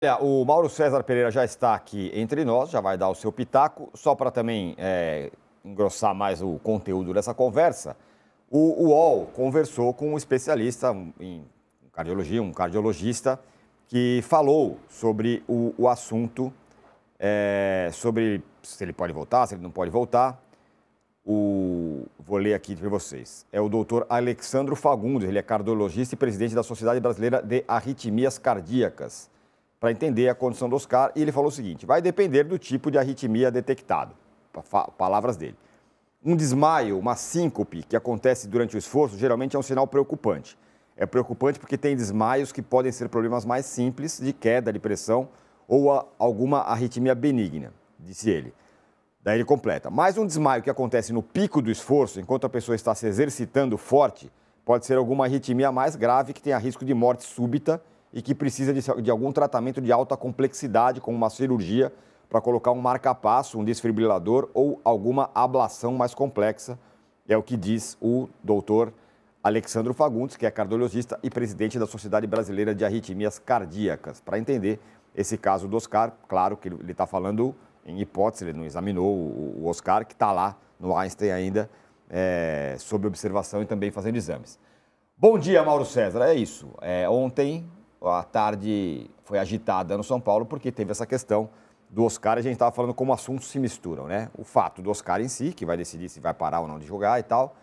Olha, o Mauro César Pereira já está aqui entre nós, já vai dar o seu pitaco. Só para também engrossar mais o conteúdo dessa conversa, o UOL conversou com um especialista em cardiologia, um cardiologista, que falou sobre o assunto, sobre se ele pode voltar, se ele não pode voltar. Vou ler aqui para vocês. É o doutor Alexandro Fagundes, ele é cardiologista e presidente da Sociedade Brasileira de Arritmias Cardíacas, para entender a condição do Oscar, e ele falou o seguinte: vai depender do tipo de arritmia detectado. Palavras dele. Um desmaio, uma síncope que acontece durante o esforço, geralmente é um sinal preocupante. É preocupante porque tem desmaios que podem ser problemas mais simples, de queda de pressão ou alguma arritmia benigna, disse ele. Daí ele completa. Mas um desmaio que acontece no pico do esforço, enquanto a pessoa está se exercitando forte, pode ser alguma arritmia mais grave que tenha risco de morte súbita e que precisa de algum tratamento de alta complexidade, como uma cirurgia, para colocar um marca-passo, um desfibrilador ou alguma ablação mais complexa. É o que diz o doutor Alexandro Fagundes, que é cardiologista e presidente da Sociedade Brasileira de Arritmias Cardíacas. Para entender esse caso do Oscar, claro que ele está falando em hipótese, ele não examinou o Oscar, que está lá no Einstein ainda, sob observação e também fazendo exames. Bom dia, Mauro César. É isso. Ontem a tarde foi agitada no São Paulo porque teve essa questão do Oscar e a gente estava falando como assuntos se misturam, né? O fato do Oscar em si, que vai decidir se vai parar ou não de jogar e tal,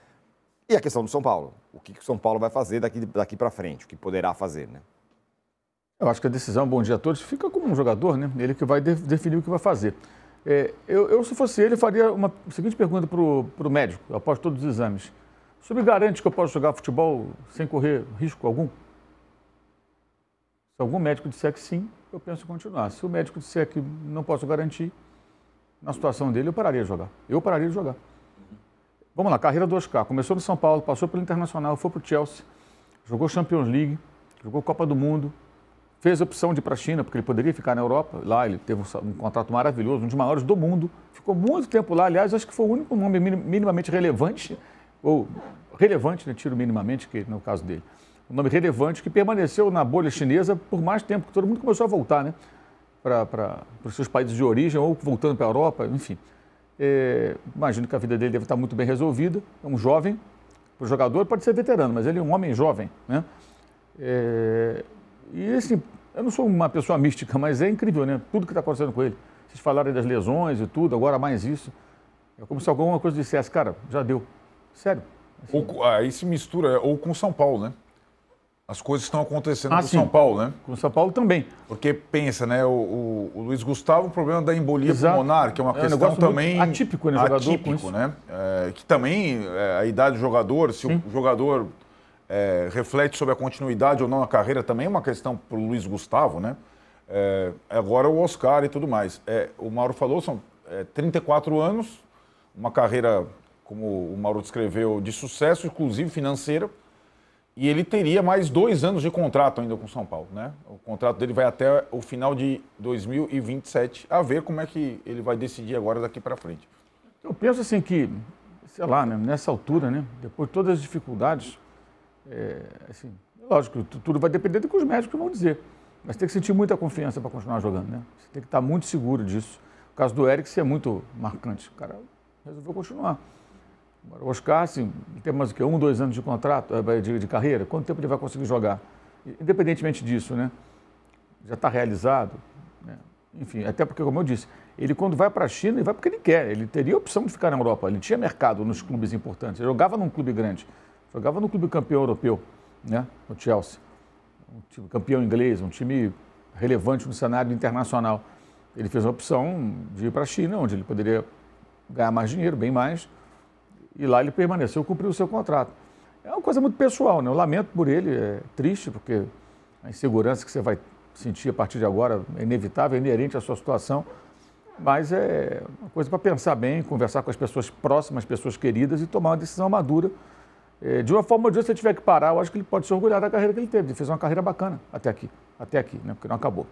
e a questão do São Paulo. O que o São Paulo vai fazer daqui para frente, o que poderá fazer, né? Eu acho que a decisão, bom dia a todos, fica como um jogador, né? Ele que vai definir o que vai fazer. Se fosse ele, faria uma seguinte pergunta para o médico, após todos os exames. O senhor me garante que eu posso jogar futebol sem correr risco algum? Se algum médico disser que sim, eu penso em continuar. Se o médico disser que não posso garantir, na situação dele, eu pararia de jogar. Eu pararia de jogar. Vamos lá, carreira do Oscar. Começou no São Paulo, passou pelo Internacional, foi para o Chelsea, jogou Champions League, jogou Copa do Mundo, fez a opção de ir para a China, porque ele poderia ficar na Europa. Lá ele teve um contrato maravilhoso, um dos maiores do mundo. Ficou muito tempo lá. Aliás, acho que foi o único nome minimamente relevante, ou relevante, né, tiro minimamente, que no caso dele. Um nome relevante que permaneceu na bolha chinesa por mais tempo, que todo mundo começou a voltar, né, para os seus países de origem, ou voltando para a Europa, enfim. Imagino que a vida dele deve estar muito bem resolvida. É um jovem, o jogador pode ser veterano, mas ele é um homem jovem, né? E assim, eu não sou uma pessoa mística, mas é incrível, né? Tudo que está acontecendo com ele. Vocês falaram das lesões e tudo, agora mais isso. É como se alguma coisa dissesse, cara, já deu. Sério. Assim. Aí se mistura, ou com São Paulo, né? As coisas estão acontecendo com o São Paulo, né? Com o São Paulo também. Porque pensa, né? O Luiz Gustavo, o problema da embolia pulmonar, que é uma questão um também atípico, né? Atípico, né? Que também a idade do jogador, se o jogador reflete sobre a continuidade ou não na carreira, também é uma questão para o Luiz Gustavo, né? Agora o Oscar e tudo mais. O Mauro falou, são 34 anos, uma carreira, como o Mauro descreveu, de sucesso, inclusive financeira. E ele teria mais 2 anos de contrato ainda com o São Paulo, né? O contrato dele vai até o final de 2027, a ver como é que ele vai decidir agora daqui para frente. Eu penso assim que, sei lá, né, nessa altura, né, depois de todas as dificuldades, assim, lógico, tudo vai depender do que os médicos vão dizer, mas tem que sentir muita confiança para continuar jogando, né? Você tem que estar muito seguro disso. O caso do Eriksen é muito marcante, o cara resolveu continuar. O Oscar, assim, tem mais o quê? 1, 2 anos de contrato, de carreira? Quanto tempo ele vai conseguir jogar? Independentemente disso, né? Já está realizado, né? Enfim, até porque, como eu disse, ele quando vai para a China, ele vai porque ele quer. Ele teria a opção de ficar na Europa. Ele tinha mercado nos clubes importantes. Ele jogava num clube grande. Jogava no clube campeão europeu, né? No Chelsea. Um time campeão inglês, um time relevante no cenário internacional. Ele fez a opção de ir para a China, onde ele poderia ganhar mais dinheiro, bem mais. E lá ele permaneceu, cumpriu o seu contrato. É uma coisa muito pessoal, né? Eu lamento por ele, é triste, porque a insegurança que você vai sentir a partir de agora é inevitável, é inerente à sua situação, mas é uma coisa para pensar bem, conversar com as pessoas próximas, pessoas queridas e tomar uma decisão madura. De uma forma ou de outra, se ele tiver que parar, eu acho que ele pode se orgulhar da carreira que ele teve. Ele fez uma carreira bacana até aqui, né? Porque não acabou.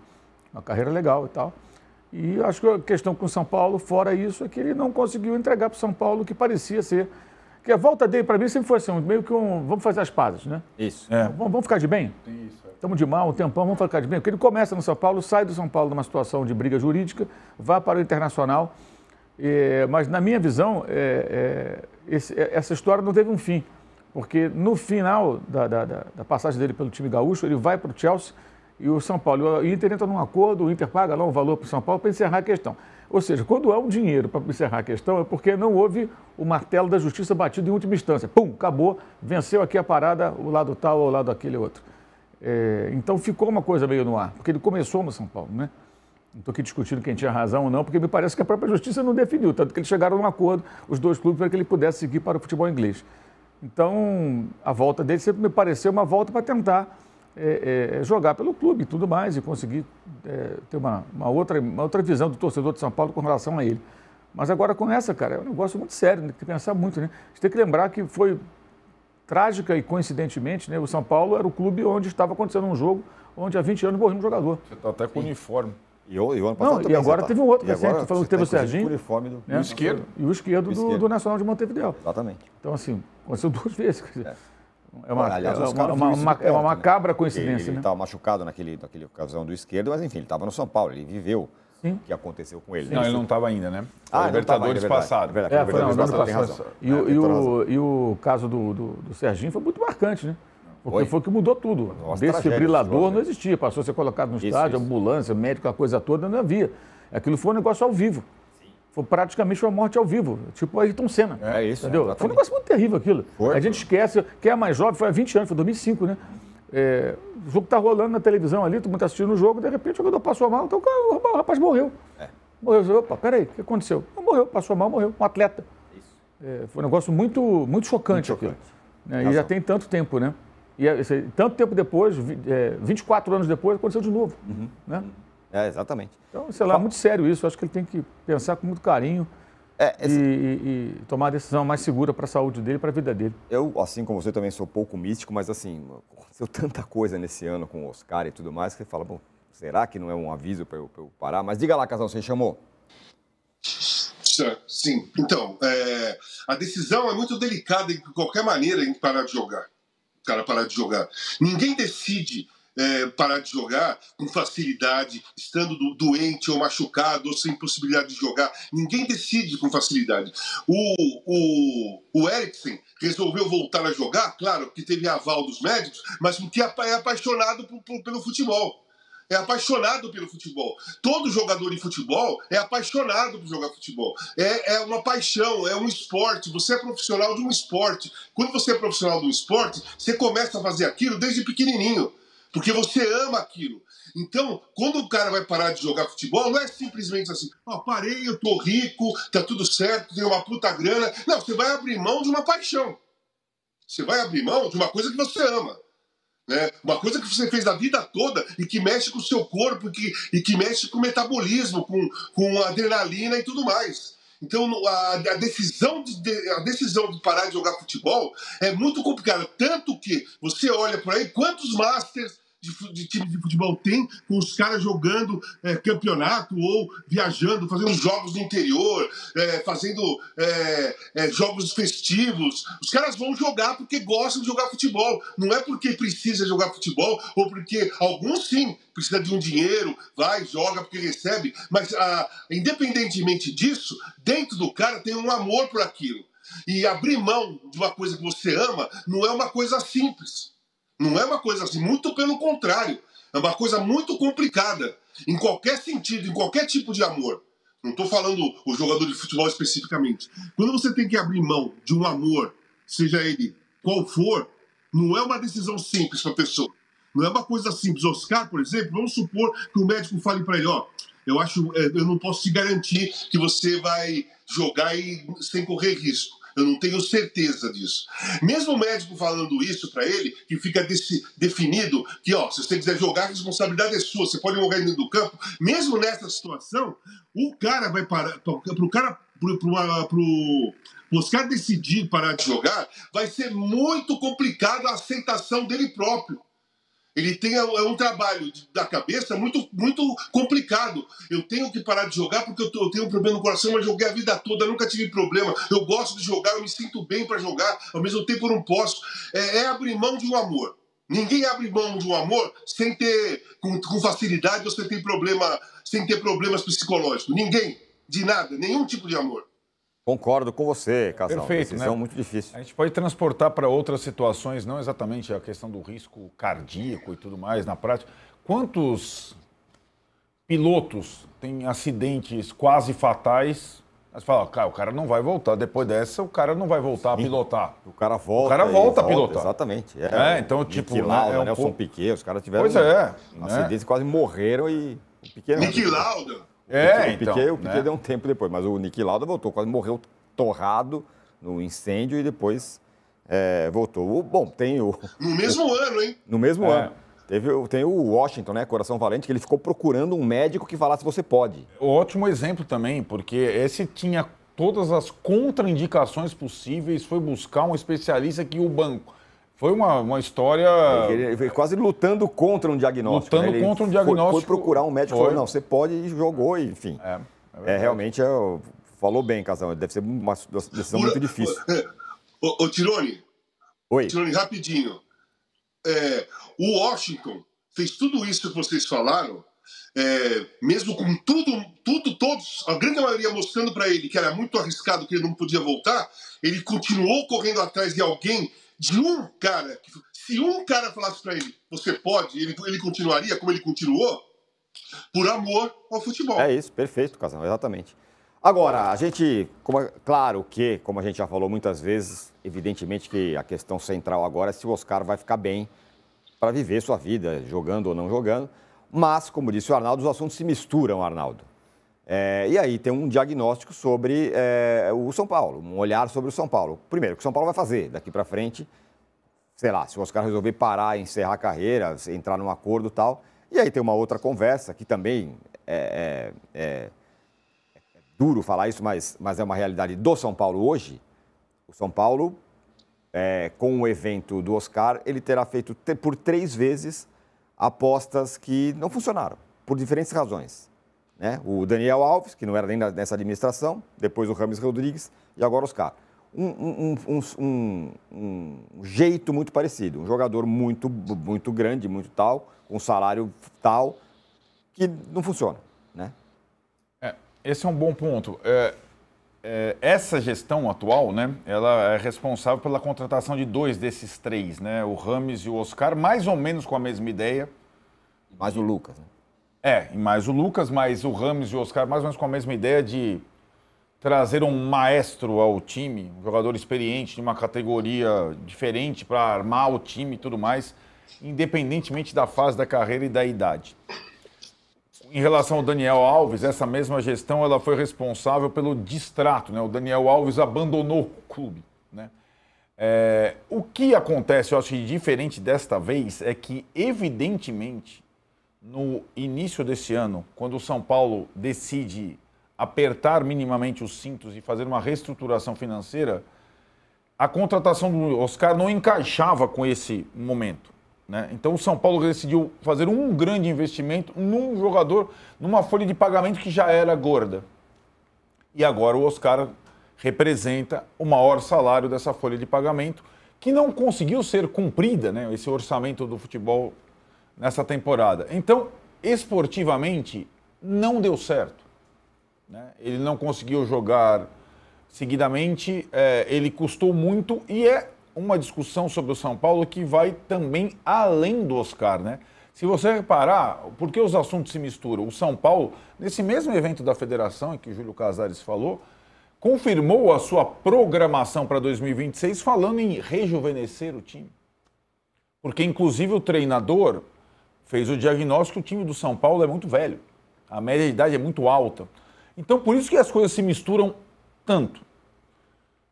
Uma carreira legal e tal. E acho que a questão com o São Paulo, fora isso, é que ele não conseguiu entregar para o São Paulo o que parecia ser Porque a volta dele, para mim, sempre foi assim, meio que vamos fazer as pazes, né? Isso. Vamos ficar de bem? Estamos de mal um tempão, vamos ficar de bem. Porque ele começa no São Paulo, sai do São Paulo numa situação de briga jurídica, vai para o Internacional. Mas, na minha visão, essa história não teve um fim. Porque no final da passagem dele pelo time gaúcho, ele vai para o Chelsea e o São Paulo. O Inter entra num acordo, o Inter paga lá um valor para o São Paulo para encerrar a questão. Ou seja, quando há um dinheiro para encerrar a questão, é porque não houve o martelo da justiça batido em última instância. Pum, acabou, venceu aqui a parada, o lado tal ou o lado aquele outro. Então ficou uma coisa meio no ar, porque ele começou no São Paulo, né? Não estou aqui discutindo quem tinha razão ou não, porque me parece que a própria justiça não definiu, tanto que eles chegaram num acordo, os dois clubes, para que ele pudesse seguir para o futebol inglês. Então, a volta dele sempre me pareceu uma volta para tentar jogar pelo clube e tudo mais, e conseguir ter uma outra visão do torcedor de São Paulo com relação a ele. Mas agora com essa, cara, é um negócio muito sério, tem que pensar muito, né? A gente tem que lembrar que foi trágica e coincidentemente, né, o São Paulo era o clube onde estava acontecendo um jogo onde há 20 anos morreu um jogador. Você está até com uniforme. E o ano passado também, e agora teve um outro recente, agora, falou que teve o Serginho. O uniforme do esquerdo. E o esquerdo do Nacional de Montevideo. Exatamente. Então, assim, aconteceu 2 vezes. Aliás, É uma macabra coincidência, Ele né? estava machucado naquele ocasião do esquerdo, mas enfim, ele estava no São Paulo, ele viveu o que aconteceu com ele. Não, ele não estava ainda, né? Libertadores passado. E o caso do Serginho foi muito marcante, né? Porque foi o que mudou tudo. Desfibrilador não existia, passou a ser colocado no estádio, ambulância, médico, a coisa toda, não havia. Aquilo foi um negócio ao vivo. Foi praticamente uma morte ao vivo, tipo Ayrton Senna. É isso, entendeu? Exatamente. Foi um negócio muito terrível aquilo. A gente esquece, quem é mais jovem, foi há 20 anos, foi 2005, né? O jogo está rolando na televisão ali, todo mundo está assistindo o jogo, de repente o jogador passou mal, então o rapaz morreu. Morreu, opa, peraí, o que aconteceu? Não morreu, passou mal, morreu, um atleta. Foi um negócio muito, muito chocante aquilo. E já tem tanto tempo, né? E tanto tempo depois, 24 anos depois, aconteceu de novo. Né? Exatamente. Então, sei lá, muito sério isso. Acho que ele tem que pensar com muito carinho e tomar a decisão mais segura para a saúde dele e para a vida dele. Eu, assim como você, também sou pouco místico, mas assim, aconteceu tanta coisa nesse ano com o Oscar e tudo mais, que você fala, bom, será que não é um aviso para eu parar? Mas diga lá, Casão, você chamou? Sim. Então, a decisão é muito delicada de qualquer maneira em parar de jogar. O cara parar de jogar. Ninguém decide parar de jogar com facilidade, estando doente ou machucado ou sem possibilidade de jogar. Ninguém decide com facilidade. O Eriksen resolveu voltar a jogar, claro, que teve aval dos médicos, mas porque é apaixonado pelo futebol. É apaixonado pelo futebol. Todo jogador de futebol é apaixonado por jogar futebol. É uma paixão, é um esporte. Você é profissional de um esporte. Quando você é profissional de um esporte, você começa a fazer aquilo desde pequenininho, porque você ama aquilo. Então, quando o cara vai parar de jogar futebol, não é simplesmente assim, parei, eu tô rico, tá tudo certo, tenho uma puta grana. Não, você vai abrir mão de uma paixão. Você vai abrir mão de uma coisa que você ama. Né? Uma coisa que você fez a vida toda e que mexe com o seu corpo e que mexe com o metabolismo, com a adrenalina e tudo mais. Então, a decisão de parar de jogar futebol é muito complicada. Tanto que você olha por aí, quantos Masters de time de futebol tem com os caras jogando campeonato ou viajando, fazendo jogos no interior, fazendo jogos festivos. Os caras vão jogar porque gostam de jogar futebol. Não é porque precisa jogar futebol ou porque alguns sim precisa de um dinheiro, vai, joga porque recebe. Mas independentemente disso, dentro do cara tem um amor por aquilo. E abrir mão de uma coisa que você ama não é uma coisa simples. Não é uma coisa assim, muito pelo contrário. É uma coisa muito complicada, em qualquer sentido, em qualquer tipo de amor. Não estou falando o jogador de futebol especificamente. Quando você tem que abrir mão de um amor, seja ele qual for, não é uma decisão simples para a pessoa. Não é uma coisa simples. Oscar, por exemplo, vamos supor que o médico fale para ele, eu não posso te garantir que você vai jogar sem correr risco. Eu não tenho certeza disso. Mesmo o médico falando isso para ele, que fica definido que, se você quiser jogar, a responsabilidade é sua, você pode morrer dentro do campo. Mesmo nessa situação, o cara vai parar, pro Oscar decidir parar de jogar, vai ser muito complicado a aceitação dele próprio. Ele tem um trabalho da cabeça muito, muito complicado. eu tenho que parar de jogar porque eu tenho um problema no coração, mas joguei a vida toda, nunca tive problema. Eu gosto de jogar, eu me sinto bem para jogar, ao mesmo tempo eu não posso. É abrir mão de um amor. Ninguém abre mão de um amor sem ter, com facilidade ou sem ter problemas psicológicos. Ninguém, de nada, nenhum tipo de amor. Concordo com você, Casal. Perfeito, decisão né? muito difícil. A gente pode transportar para outras situações, não exatamente a questão do risco cardíaco e tudo mais na prática. Quantos pilotos têm acidentes quase fatais? Mas fala, cara, o cara não vai voltar. Depois dessa, o cara não vai voltar a pilotar. O cara volta. O cara volta a pilotar. Exatamente. Então, tipo, Niki Lauda, né, Nelson pouco... Piquet, os caras tiveram acidentes, quase morreram e o Piquet não. Niki Lauda. O Piquet deu um tempo depois, mas o Niki Lauda voltou, quase morreu torrado no incêndio e depois voltou. Bom, tem o... No mesmo ano, hein? No mesmo ano. Tem o Washington, né, Coração Valente, que ele ficou procurando um médico que falasse você pode. Ótimo exemplo também, porque esse tinha todas as contraindicações possíveis, foi buscar um especialista que o banco... Foi uma história... Ele foi quase lutando contra um diagnóstico. Lutando contra um diagnóstico. Foi procurar um médico e falou, não, você pode, e jogou, enfim. Realmente, falou bem, Casal, deve ser uma decisão muito difícil. Ô, Tironi. Oi. Tironi, rapidinho. O Washington fez tudo isso que vocês falaram, mesmo com todos, a grande maioria mostrando para ele que era muito arriscado, que ele não podia voltar, ele continuou correndo atrás de alguém, de um cara. Se um cara falasse para ele, você pode, ele continuaria como ele continuou, por amor ao futebol. É isso, perfeito, Casal, exatamente. Agora, a gente, claro que, como a gente já falou muitas vezes, evidentemente que a questão central agora é se o Oscar vai ficar bem para viver sua vida, jogando ou não jogando. Mas, como disse o Arnaldo, os assuntos se misturam, Arnaldo. E aí tem um diagnóstico sobre o São Paulo, um olhar sobre o São Paulo. Primeiro, o que o São Paulo vai fazer daqui para frente, sei lá, se o Oscar resolver parar, encerrar a carreira, entrar num acordo e tal. E aí tem uma outra conversa, que também é duro falar isso, mas é uma realidade do São Paulo hoje. O São Paulo, com o evento do Oscar, ele terá feito por 3 vezes apostas que não funcionaram, por diferentes razões. Né? O Daniel Alves, que não era nem nessa administração, depois o Rames Rodrigues e agora o Oscar. Um jeito muito parecido, um jogador muito, muito grande, muito tal, com salário tal, que não funciona, né? Esse é um bom ponto. Essa gestão atual, né, ela é responsável pela contratação de 2 desses 3, né, o Rames e o Oscar, mais ou menos com a mesma ideia. Mais o Lucas, né? E mais o Lucas, mas o Rames e o Oscar mais ou menos com a mesma ideia de trazer um maestro ao time, um jogador experiente de uma categoria diferente para armar o time e tudo mais, independentemente da fase da carreira e da idade. Em relação ao Daniel Alves, essa mesma gestão ela foi responsável pelo distrato, né? O Daniel Alves abandonou o clube, né? O que acontece, eu acho que diferente desta vez, é que, evidentemente, no início desse ano, quando o São Paulo decide apertar minimamente os cintos e fazer uma reestruturação financeira, a contratação do Oscar não encaixava com esse momento, né? Então o São Paulo decidiu fazer um grande investimento num jogador, numa folha de pagamento que já era gorda. E agora o Oscar representa o maior salário dessa folha de pagamento, que não conseguiu ser cumprida, né, esse orçamento do futebol nessa temporada. Então, esportivamente, não deu certo, né? Ele não conseguiu jogar seguidamente, ele custou muito e é uma discussão sobre o São Paulo que vai também além do Oscar, né? Se você reparar, por que os assuntos se misturam? O São Paulo, nesse mesmo evento da federação, em que o Júlio Casares falou, confirmou a sua programação para 2026 falando em rejuvenescer o time. Porque, inclusive, o treinador fez o diagnóstico que o time do São Paulo é muito velho. A média de idade é muito alta. Então, por isso que as coisas se misturam tanto.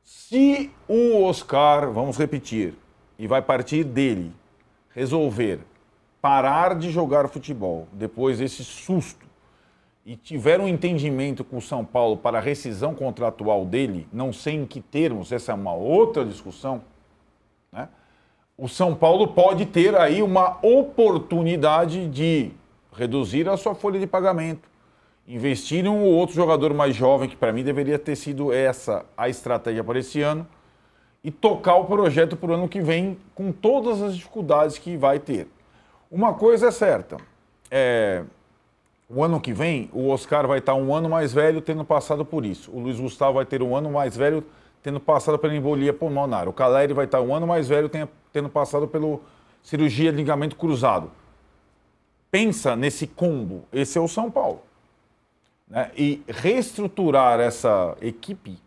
Se o Oscar, vamos repetir, e vai partir dele, resolver parar de jogar futebol depois desse susto e tiver um entendimento com o São Paulo para a rescisão contratual dele, não sei em que termos, essa é uma outra discussão, né? O São Paulo pode ter aí uma oportunidade de reduzir a sua folha de pagamento investir em um ou outro jogador mais jovem, que para mim deveria ter sido essa a estratégia para esse ano, e tocar o projeto para o ano que vem com todas as dificuldades que vai ter. Uma coisa é certa, o ano que vem o Oscar vai estar um ano mais velho tendo passado por isso. O Luiz Gustavo vai ter um ano mais velho tendo passado pela embolia pulmonar. O Caleri vai estar um ano mais velho tendo passado pela cirurgia de ligamento cruzado. Pensa nesse combo, esse é o São Paulo. Né? E reestruturar essa equipe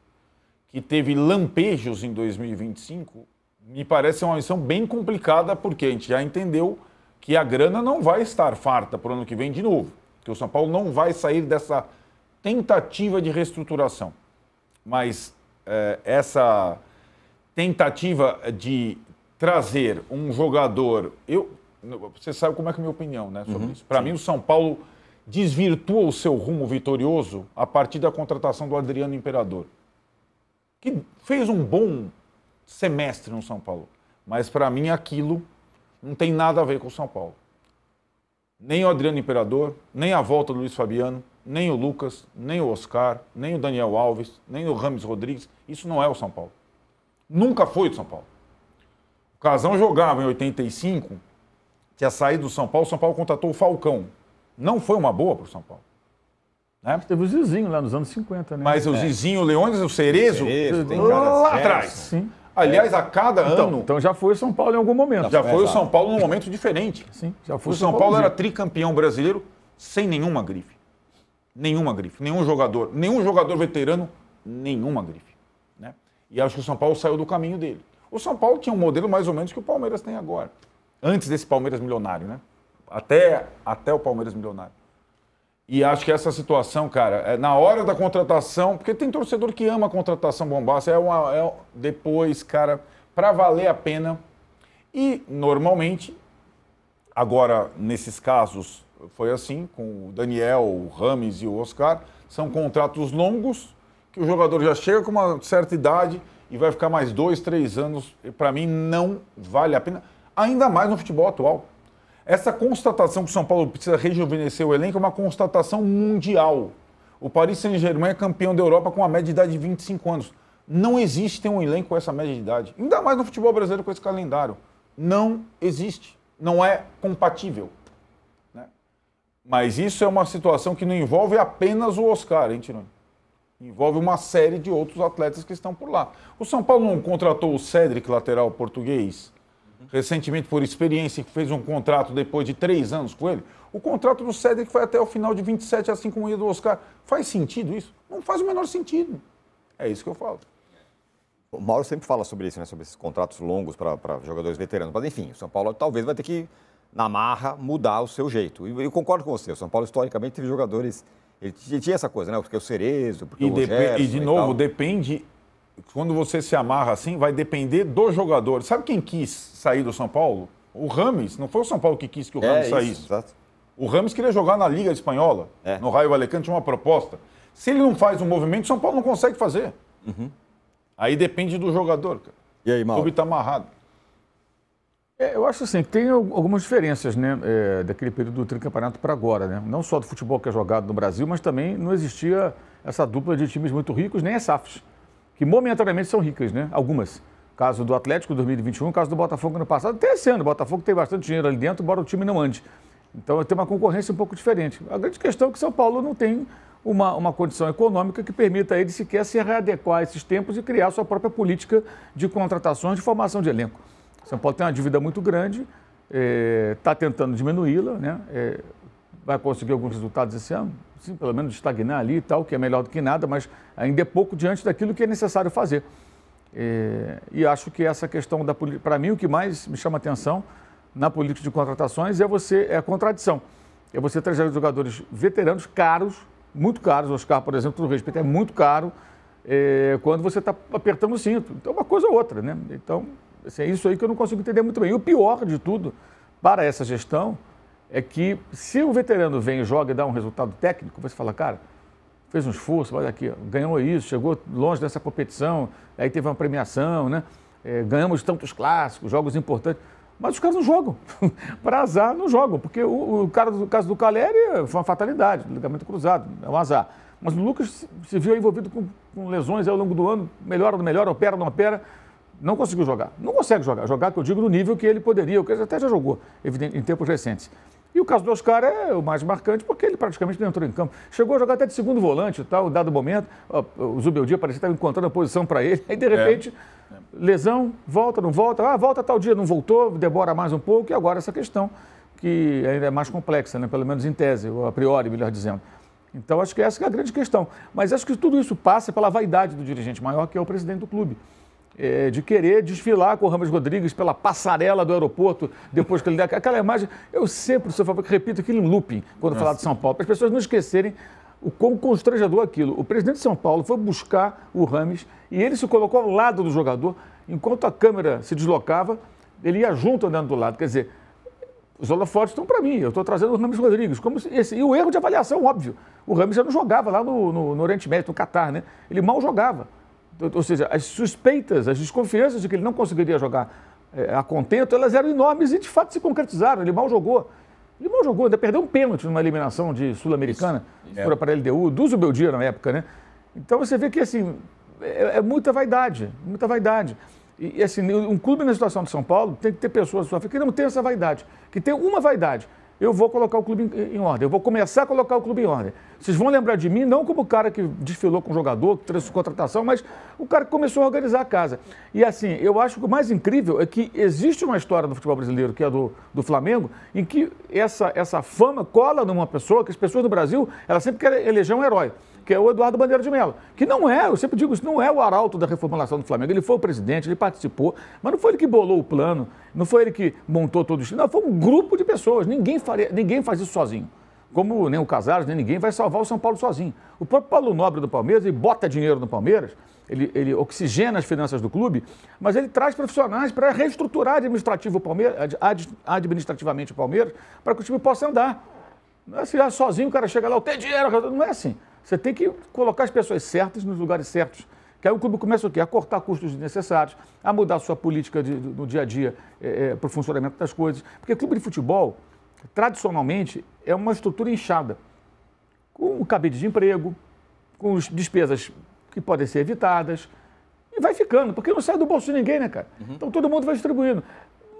que teve lampejos em 2025, me parece uma missão bem complicada, porque a gente já entendeu que a grana não vai estar farta para o ano que vem de novo, que o São Paulo não vai sair dessa tentativa de reestruturação. Mas essa tentativa de trazer um jogador... Você sabe como é que é a minha opinião, né, sobre isso. Para mim, o São Paulo desvirtua o seu rumo vitorioso a partir da contratação do Adriano Imperador, que fez um bom semestre no São Paulo. Mas, para mim, aquilo não tem nada a ver com o São Paulo. Nem o Adriano Imperador, nem a volta do Luiz Fabiano, nem o Lucas, nem o Oscar, nem o Daniel Alves, nem o Rames Rodrigues. Isso não é o São Paulo. Nunca foi do São Paulo. O Casão jogava em 85, tinha saído do São Paulo contratou o Falcão. Não foi uma boa para o São Paulo. Né? Teve o Zizinho lá nos anos 50, né? Mas o Zizinho, o Leônidas, o Cerezo, lá atrás. Sim. Aliás, a cada ano... Então já foi o São Paulo em algum momento. Já foi o São Paulo num momento diferente. Sim, já foi o São Paulo era tricampeão brasileiro sem nenhuma grife. Nenhuma grife. Nenhum jogador veterano, nenhuma grife. Né? E acho que o São Paulo saiu do caminho dele. O São Paulo tinha um modelo mais ou menos que o Palmeiras tem agora. Antes desse Palmeiras milionário, né? Até o Palmeiras milionário. E acho que essa situação, cara, na hora da contratação, porque tem torcedor que ama a contratação bombástica, depois, cara, para valer a pena. E, normalmente, agora, nesses casos, foi assim, com o Daniel, o Rames e o Oscar, são contratos longos, que o jogador já chega com uma certa idade e vai ficar mais 2, 3 anos. Para mim, não vale a pena, ainda mais no futebol atual. Essa constatação que o São Paulo precisa rejuvenescer o elenco é uma constatação mundial. O Paris Saint-Germain é campeão da Europa com uma média de idade de 25 anos. Não existe um elenco com essa média de idade. Ainda mais no futebol brasileiro com esse calendário. Não existe. Não é compatível. Né? Mas isso é uma situação que não envolve apenas o Oscar, hein, Tironi? Envolve uma série de outros atletas que estão por lá. O São Paulo não contratou o Cédric, lateral português, recentemente por experiência, que fez um contrato depois de 3 anos com ele. O contrato do Cédric foi até o final de 27, assim como o do Oscar. Faz sentido isso? Não faz o menor sentido. É isso que eu falo. O Mauro sempre fala sobre isso, né? Sobre esses contratos longos para jogadores veteranos. Mas, enfim, o São Paulo talvez vai ter que, na marra, mudar o seu jeito. E eu concordo com você. O São Paulo, historicamente, teve jogadores... Ele tinha essa coisa, né? Porque o Cerezo, porque o Gerson e de novo, depende... Quando você se amarra assim, vai depender do jogador. Sabe quem quis sair do São Paulo? O Rames. Não foi o São Paulo que quis que o Rames saísse. Exato. O Rames queria jogar na Liga Espanhola. No Raio Vallecano tinha uma proposta. Se ele não faz um movimento, o São Paulo não consegue fazer. Aí depende do jogador, cara. E aí, Mauro? O clube está amarrado. Eu acho assim, que tem algumas diferenças, né, daquele período do tricampeonato para agora, né? Não só do futebol que é jogado no Brasil, mas também não existia essa dupla de times muito ricos, nem as SAFs, que momentaneamente são ricas, né? Algumas. Caso do Atlético 2021, caso do Botafogo ano passado, até esse ano. O Botafogo tem bastante dinheiro ali dentro, embora o time não ande. Então tem uma concorrência um pouco diferente. A grande questão é que São Paulo não tem uma condição econômica que permita a ele sequer se readequar a esses tempos e criar sua própria política de contratações, de formação de elenco. São Paulo tem uma dívida muito grande, está tentando diminuí-la, né? Vai conseguir alguns resultados esse ano, sim, pelo menos estagnar ali e tal, que é melhor do que nada, mas ainda é pouco diante daquilo que é necessário fazer. E acho que essa questão da política, para mim, o que mais me chama atenção na política de contratações é a contradição. É você trazer jogadores veteranos caros, muito caros. O Oscar, por exemplo, todo respeito, é muito caro quando você está apertando o cinto. Então, uma coisa ou outra, né? Então, assim, é isso aí que eu não consigo entender muito bem. E o pior de tudo, para essa gestão, é que se o veterano vem, joga e dá um resultado técnico, você fala, cara, fez um esforço, olha aqui, ganhou isso, chegou longe dessa competição, aí teve uma premiação, né? Ganhamos tantos clássicos, jogos importantes. Mas os caras não jogam. Para azar, não jogam. Porque o caso do Caleri foi uma fatalidade, ligamento cruzado, é um azar. Mas o Lucas se viu envolvido com lesões ao longo do ano, melhora, não melhora, opera, não opera. Não conseguiu jogar. Não consegue jogar. Jogar, que eu digo, no nível que ele poderia, o que ele até já jogou, evidente, em tempos recentes. E o caso do Oscar é o mais marcante, porque ele praticamente não entrou em campo. Chegou a jogar até de segundo volante e tal, dado momento. O Zubeldia parecia que estava encontrando a posição para ele. Aí, de repente, lesão, volta, não volta. Ah, volta tal dia, não voltou, demora mais um pouco. E agora essa questão, que ainda é mais complexa, né? Pelo menos em tese, ou a priori, melhor dizendo. Então, acho que essa que é a grande questão. Mas acho que tudo isso passa pela vaidade do dirigente maior, que é o presidente do clube. De querer desfilar com o Rames Rodrigues pela passarela do aeroporto, depois que ele dá aquela imagem. Eu sempre, se eu favor, repito aquilo em looping, quando falar de São Paulo, para as pessoas não esquecerem o quão constrangedor aquilo. O presidente de São Paulo foi buscar o Rames e ele se colocou ao lado do jogador, enquanto a câmera se deslocava, ele ia junto andando do lado. Quer dizer, os holofotes estão para mim, eu estou trazendo o Rames Rodrigues. E o erro de avaliação, óbvio. O Rames já não jogava lá no Oriente Médio, no Catar, né? Ele mal jogava. Ou seja, as suspeitas, as desconfianças de que ele não conseguiria jogar a contento, elas eram enormes e de fato se concretizaram. Ele mal jogou. Ele mal jogou, ainda perdeu um pênalti numa eliminação de Sul-Americana, por aparelho DU, do Zubeldia na época, né? Então você vê que assim, é muita vaidade, muita vaidade. E assim, um clube na situação de São Paulo tem que ter pessoas que não tem essa vaidade, que tem uma vaidade. Eu vou colocar o clube em ordem, eu vou começar a colocar o clube em ordem. Vocês vão lembrar de mim não como o cara que desfilou com o jogador, que trouxe contratação, mas o cara que começou a organizar a casa. E assim, eu acho que o mais incrível é que existe uma história no futebol brasileiro, que é do Flamengo, em que essa fama cola numa pessoa, que as pessoas do Brasil, elas sempre querem eleger um herói, que é o Eduardo Bandeira de Mello, que não é, eu sempre digo isso, não é o arauto da reformulação do Flamengo. Ele foi o presidente, ele participou, mas não foi ele que bolou o plano, não foi ele que montou todo isso, não, foi um grupo de pessoas, ninguém faz isso sozinho. Como nem o Casares, nem ninguém vai salvar o São Paulo sozinho. O próprio Paulo Nobre do Palmeiras, ele bota dinheiro no Palmeiras, ele oxigena as finanças do clube, mas ele traz profissionais para reestruturar administrativamente o Palmeiras, para que o time possa andar. Não é assim, sozinho o cara chega lá, eu tenho dinheiro, não é assim. Você tem que colocar as pessoas certas nos lugares certos. Que aí o clube começa o quê? A cortar custos desnecessários, a mudar a sua política no dia a dia para o funcionamento das coisas. Porque clube de futebol, tradicionalmente, é uma estrutura inchada, com o cabide de emprego, com despesas que podem ser evitadas, e vai ficando, porque não sai do bolso de ninguém, né, cara? Então todo mundo vai distribuindo.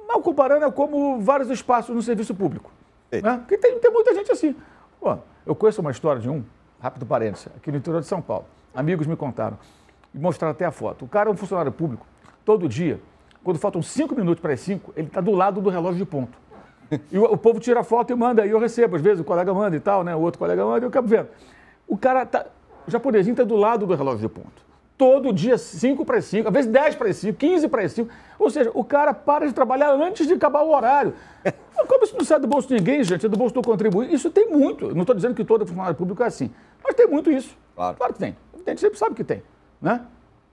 Mal comparando, é como vários espaços no serviço público. Né? Porque tem muita gente assim. Pô, eu conheço uma história de rápido parênteses, aqui no interior de São Paulo. Amigos me contaram, e mostraram até a foto. O cara é um funcionário público, todo dia, quando faltam 5 minutos para as 5, ele está do lado do relógio de ponto. E o povo tira a foto e manda, e eu recebo, às vezes o colega manda e tal, né? O outro colega manda e eu acabo vendo. O cara o japonesinho está do lado do relógio de ponto. Todo dia, 5 para as 5, às vezes 10 para as 5, 15 para as 5. Ou seja, o cara para de trabalhar antes de acabar o horário. Como isso não sai do bolso de ninguém, gente, é do bolso do contribuinte. Isso tem muito. Não estou dizendo que todo funcionário público é assim, mas tem muito isso. Claro que tem. A gente sempre sabe que tem, né?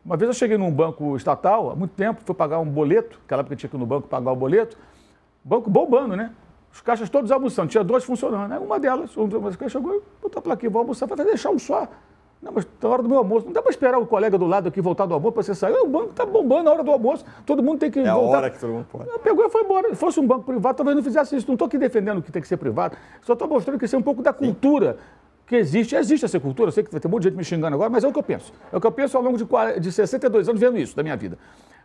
Uma vez eu cheguei num banco estatal, há muito tempo, fui pagar um boleto, aquela época eu tinha que ir no banco pagar o boleto, banco bombando, né? Os caixas todos almoçando, tinha 2 funcionando. Aí uma delas, uma que chegou e botou a plaquinha, vou almoçar, vai deixar um só. Não, mas tá hora do meu almoço. Não dá para esperar o colega do lado aqui voltar do almoço para você sair. O banco está bombando na hora do almoço. Todo mundo tem que voltar. É a hora que todo mundo pode. Pegou e foi embora. Se fosse um banco privado, talvez não fizesse isso. Não estou aqui defendendo que tem que ser privado. Só estou mostrando que isso é um pouco da cultura que existe. Existe essa cultura. Eu sei que vai ter um monte de gente me xingando agora, mas é o que eu penso. É o que eu penso ao longo de 62 anos vendo isso da minha vida.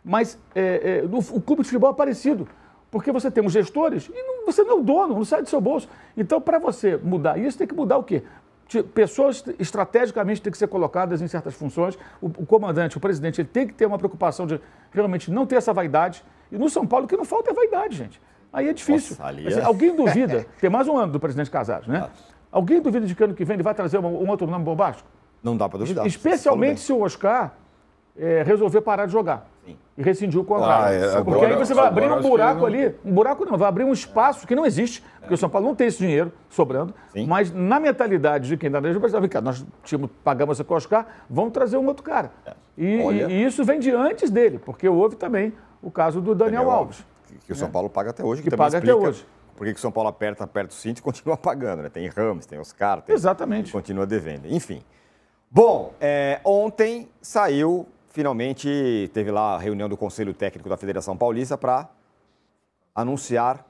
Mas o clube de futebol é parecido. Porque você tem os gestores e você não é o dono, não sai do seu bolso. Então, para você mudar isso, tem que mudar o quê? Pessoas estrategicamente têm que ser colocadas em certas funções. O comandante, o presidente, ele tem que ter uma preocupação de realmente não ter essa vaidade. E no São Paulo, o que não falta é vaidade, gente. Aí é difícil. Nossa, assim, alguém duvida, tem mais um ano do presidente Casares, né? Alguém duvida de que ano que vem ele vai trazer um outro nome bombástico? Não dá para duvidar. Especialmente se o Oscar resolver parar de jogar. Sim. E rescindir o contrato. Porque aí você vai abrir um buraco ali, vai abrir um espaço que não existe, porque o São Paulo não tem esse dinheiro sobrando, mas na mentalidade de quem dá dinheiro, nós pagamos com o Oscar, vamos trazer um outro cara. E isso vem de antes dele, porque houve também o caso do Daniel Alves. Que o São Paulo paga até hoje, que paga até hoje. Por que o São Paulo aperta o cinto e continua pagando, né? Tem Rames, tem Oscar, exatamente. Continua devendo. Enfim. Bom, ontem saiu... Finalmente, teve lá a reunião do Conselho Técnico da Federação Paulista para anunciar